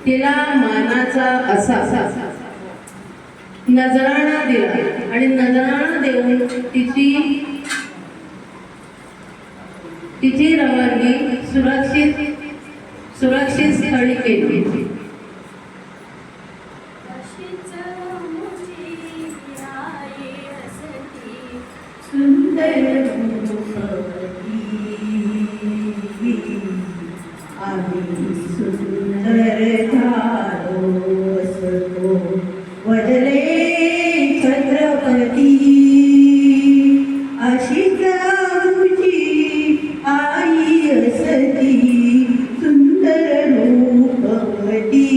तिला मानाचा असा नजराणा दिला आणि नजराणा देऊन तिची रवानगी सुरक्षित स्थळी केली. वदले छत्रपती अशीच आमची आई असती सुंदर रूपवती.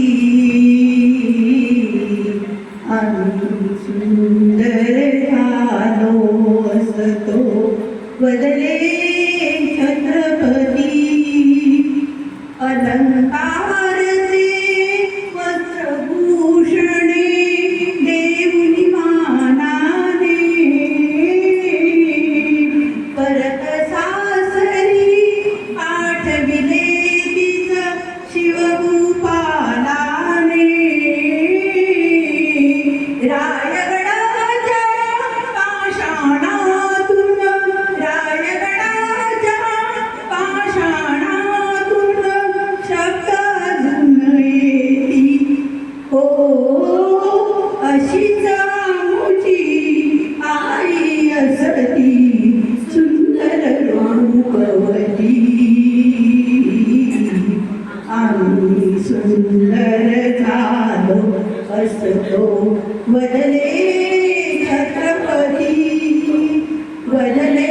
आम्ही सुंदर झालो असतो वदले छत्रपती. अलंकार वदले छत्रपती वदले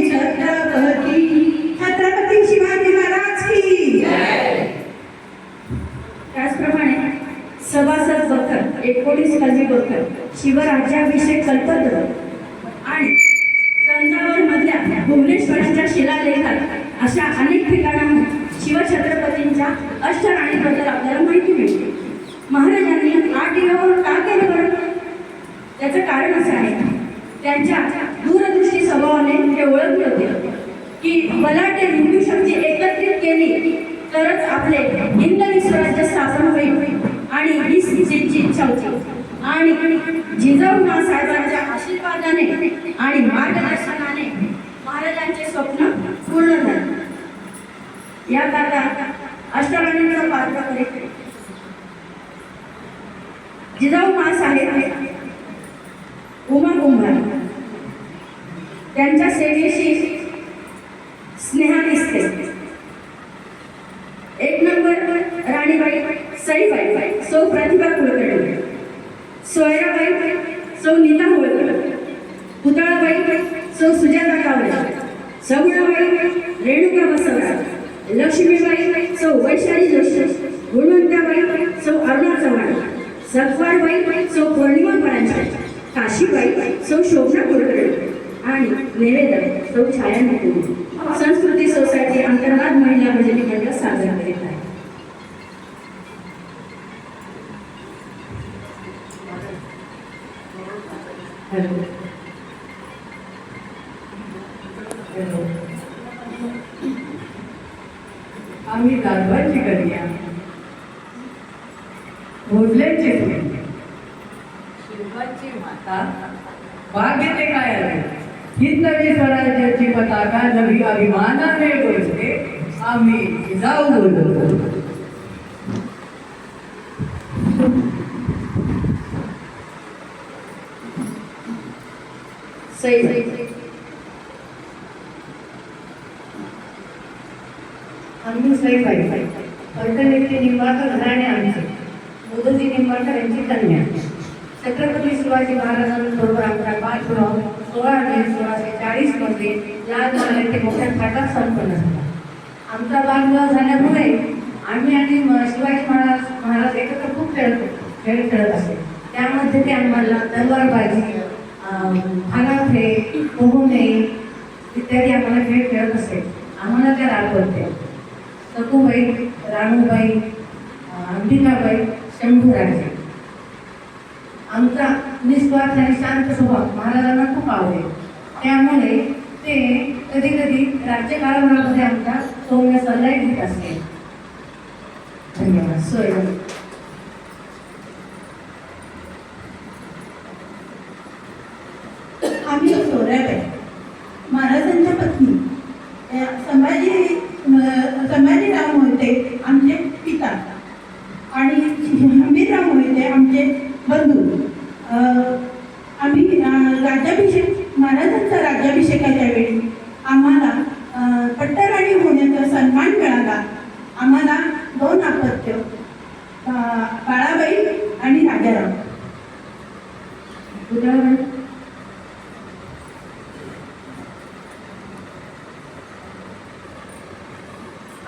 छत्रपती. छत्रपती शिवाजी महाराज की. त्याचप्रमाणे सभासद बखर 19 कलमी बखर शिवराज्याभिषेक कल्पतरू आणि तंजावर मधल्या भुवनेश्वराच्या शिलालेखात अशा अनेक ठिकाणांहून शिवछत्रपतींच्या अष्टराणीबद्दल आपल्याला माहिती मिळते. महाराजांनी 8 दिवस का केलं बरं? त्याचं कारण असं आहे, त्यांच्या दूरदृष्टी स्वभावाने ते ओळखले होते की बलाढ्य हिंदू शक्ती एकत्रित केली तरच आपले हिंदवी स्वराज्य स्थापन होईल आणि ही त्यांची इच्छा होती. आणि जिजाऊ साहेबांच्या आशीर्वादाने आणि मार्गदर्शनाने महाराजांचे स्वप्न पूर्ण झाले. या काळात अष्टराणींचा पात्र करीत जिजाऊ साहेब उमा कुंभार त्यांच्या सेवेशी स्नेहा दिसते. 1 नंबर राणीबाई सईबाई सौ प्रतिभा कुलकर्णी, सोयराबाई सौ नीता होळकर, पुतळाबाई सौ सुजाता कावळे, सगुणाबाई रेणुका बसवराज, लक्ष्मीबाई सौ वैशाली जोशी, गुणवंताबाई सौ अरुणा चव्हाण, सत्वारबाई सौ पौर्णिमा परांजपे, काशीबाई सौ शोभना कुलकर्णी आणि निवेदक सौ छाया निकुंज. संस्कृती सोसायटी अंतर्गत महिला भजनी मंडळ साजरा करीत आहे. आम्ही दादवांची कन्या भोसलेंचे फुले शिल्पाची माता भाग्यते काय आले हिंदवी स्वराज्याची पताका नवी अभिमानाने डोलते. आम्ही जाऊ बोलतो. आम्ही सईबाई पैठणीचे निंबाळकर घराणे आमचे मोदोजी निंबाळकर यांची कन्या. छत्रपती शिवाजी महाराजांबरोबर आमचा बालविवाह 16 मे 1640 मध्ये लाल महाल येथे मोठ्या थाटात संपन्न झाला. आमचा बालविवाह झाल्यामुळे आम्ही आणि शिवाजी महाराज एकत्र खूप खेळ खेळत असे. त्यामध्ये ते आम्हाला तलवारबाजी, भालाफे, पोहणे इत्यादी आम्हाला खेळ खेळत असे. आम्हाला त्या राबवते. सखूबाई, राणूबाई, अंबिकाबाई, शंभूराजे. आमचा निस्वार्थ आणि शांत स्वभाव महाराजांना खूप आवडेल. त्यामुळे ते कधी कधी राज्यकारभारामध्ये आमचा सौम्य सल्लाही देत असते. धन्यवाद. सोय. आम्ही सोऱ्याबाई महाराजांच्या पत्नी संभाजीराव मोहिते आमचे पिता आणि हमीरराव मोहिते आमचे बंधू. आम्ही राज्याभिषेक महाराजांचा राज्याभिषेकाच्या वेळी आम्हाला पट्टराणी होण्याचा सन्मान मिळाला. आम्हाला 2 अपत्य बाळाबाई आणि राजाराम. उदाहरण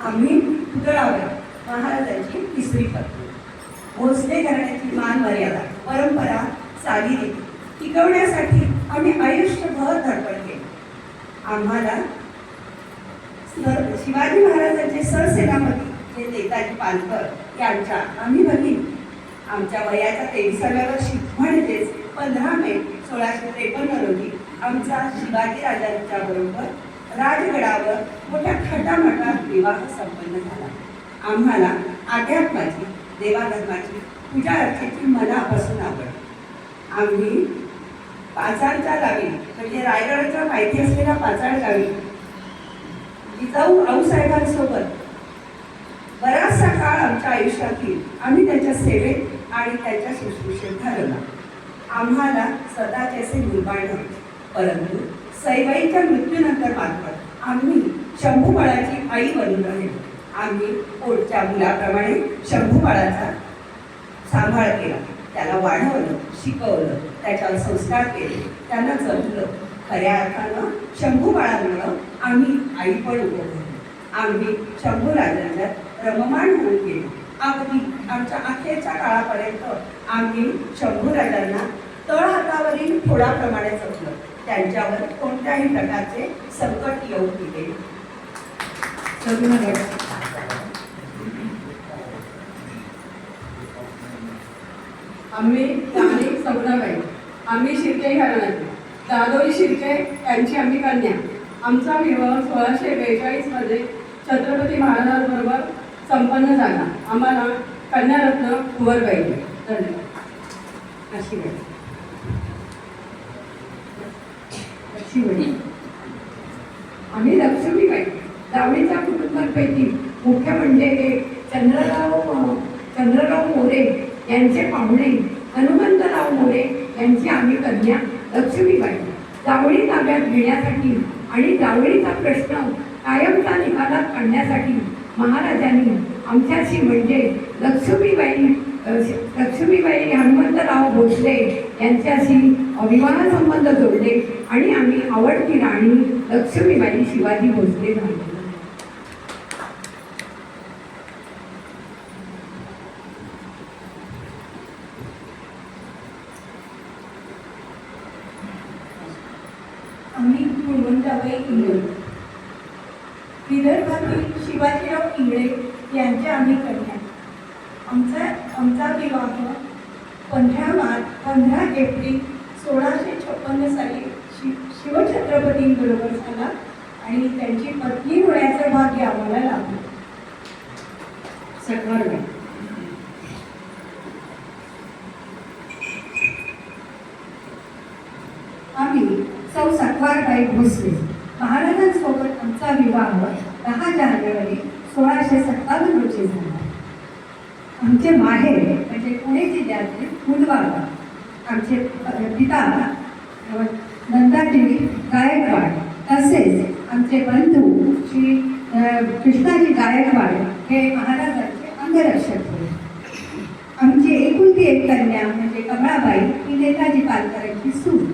आम्ही पुतळावर महाराजांची 3री पत्नी. भोसले घराण्याची मान मर्यादा परंपरा चाली टिकवण्यासाठी आम्ही आयुष्यभर धडपड केली. आम्हाला शिवाजी महाराजांचे सरसेनापती जे नेताजी पालकर यांच्या आम्ही भगिनी आमच्या वयाच्या 23व्या वर्षी म्हणजेच 15 मे 1653 रोजी आमचा शिवाजी राजांच्या बरोबर राजगडावर मोठ्या थाटामाटात विवाह संपन्न झाला. आम्हाला अध्यात्माची देवाधर्माची पूजा अर्चेची मनापासून आवड. आम्ही पाचाडच्या गावी म्हणजे रायगडच्या माहिती असलेल्या पाचाड गावी जिजाऊ आऊसाहेबांसोबत बराचसा काळ आमच्या आयुष्यातील आम्ही त्यांच्या सेवेत आणि त्यांच्या शुश्रूषेत घालवला. आम्हाला स्वतःचे असे निर्माण नव्हते, परंतु सईबाईंच्या मृत्यूनंतर मात्र आम्ही शंभूबाळाची आई बनून राहिलो. आम्ही पोटच्या मुलाप्रमाणे शंभूबाळाचा सांभाळ केला, त्याला वाढवलं, शिकवलं, त्याच्यावर संस्कार केले, त्यांना जपलं. खऱ्या अर्थानं शंभूबाळामुळं आम्ही आई पण उभं. आम्ही शंभूराजांच्या रममाण होऊन गेलो. अगदी आमच्या अखेरच्या काळापर्यंत आम्ही शंभूराजांना तळहातावरील फोडाप्रमाणे जपलं. त्यांच्यावर कोणत्याही प्रकारचे संकट येऊ दिले. आम्ही राणी सगुणाबाई, आम्ही शिर्के घराण्याची दादोरी शिर्के यांची आम्ही कन्या. आमचा विवाह 1642 मध्ये छत्रपती महाराजांबरोबर संपन्न झाला. आम्हाला कन्यारत्न कुंवरबाई. धन्यवाद. आम्ही लक्ष्मीबाई जावळीच्या कुटुंबांपैकी मुख्य म्हणजे चंद्रराव मोरे यांचे पाहुणे हनुमंतराव मोरे यांची आम्ही कन्या लक्ष्मीबाई. जावळी ताब्यात घेण्यासाठी आणि जावळीचा प्रश्न कायमचा निकालात आणण्यासाठी महाराजांनी आमच्याशी म्हणजे लक्ष्मीबाई हनुमंतराव भोसले यांच्याशी विवाह संबंध जोडले आणि आम्ही आवडती राणी लक्ष्मीबाई शिवाजी भोसले झाले. आम्ही गुणवंताबाई इंगळे विदर्भातील शिवाजीराव इंगळे यांच्या आम्ही कन्या. आमचा विवाह 15 एप्रिल 1656 साली शिवछत्रपतींबरोबर झाला आणि त्यांची पत्नी होण्याचं भाग्य आम्हाला लाभलं. सगळं आम्ही सौ सकवारबाई भोसले महाराजांसोबत आमचा विवाह 10 जानेवारी 1657 रोजी झाला. आमचे माहेर म्हणजे पुणे जिल्ह्यातील मुलबागा. आमचे पिता नंदाजी गायकवाड तसेच आमचे बंधू श्री कृष्णाजी गायकवाड हे महाराजांचे अंगरक्षक होते. आमची एकुलती एक कन्या म्हणजे कमळाबाई ही नेताजी पालकरांची सून.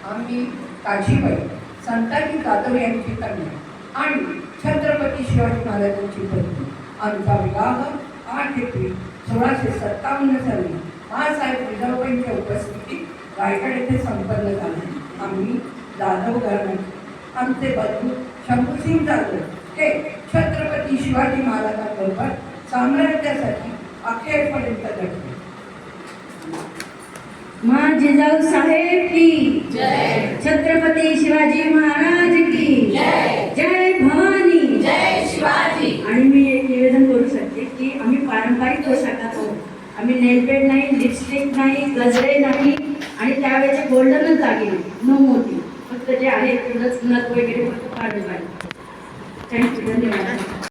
आम्ही काशीबाई संताजी जाधव यांची कन्या आणि छत्रपती शिवाजी महाराजांची पत्नी. आमचा विवाह 8 एप्रिल 1657 साली महासाहेब जिजाऊबाईंच्या उपस्थितीत रायगड येथे संपन्न झाला. आम्ही जाधव घराण्याचे. आमचे बंधू शंभूसिंग जाधव हे छत्रपती शिवाजी महाराजांबरोबर साम्राज्यासाठी अखेरपर्यंत लढले. माँ जिजाऊ साहेब की जय, छत्रपती शिवाजी महाराज की जय, जय भवानी, जय शिवाजी. आणि मी एक निवेदन करू शकते की आम्ही पारंपरिक पोशाखात आहोत. आम्ही नेलपेंट नाही, लिपस्टिक नाही, गजरे नाही आणि त्यावेळेचे गोल्डनच दागिने, नो मोती, फक्त जे आहे तेवढंच नथ वगैरे फक्त पारंपरिक. थँक्यू, धन्यवाद.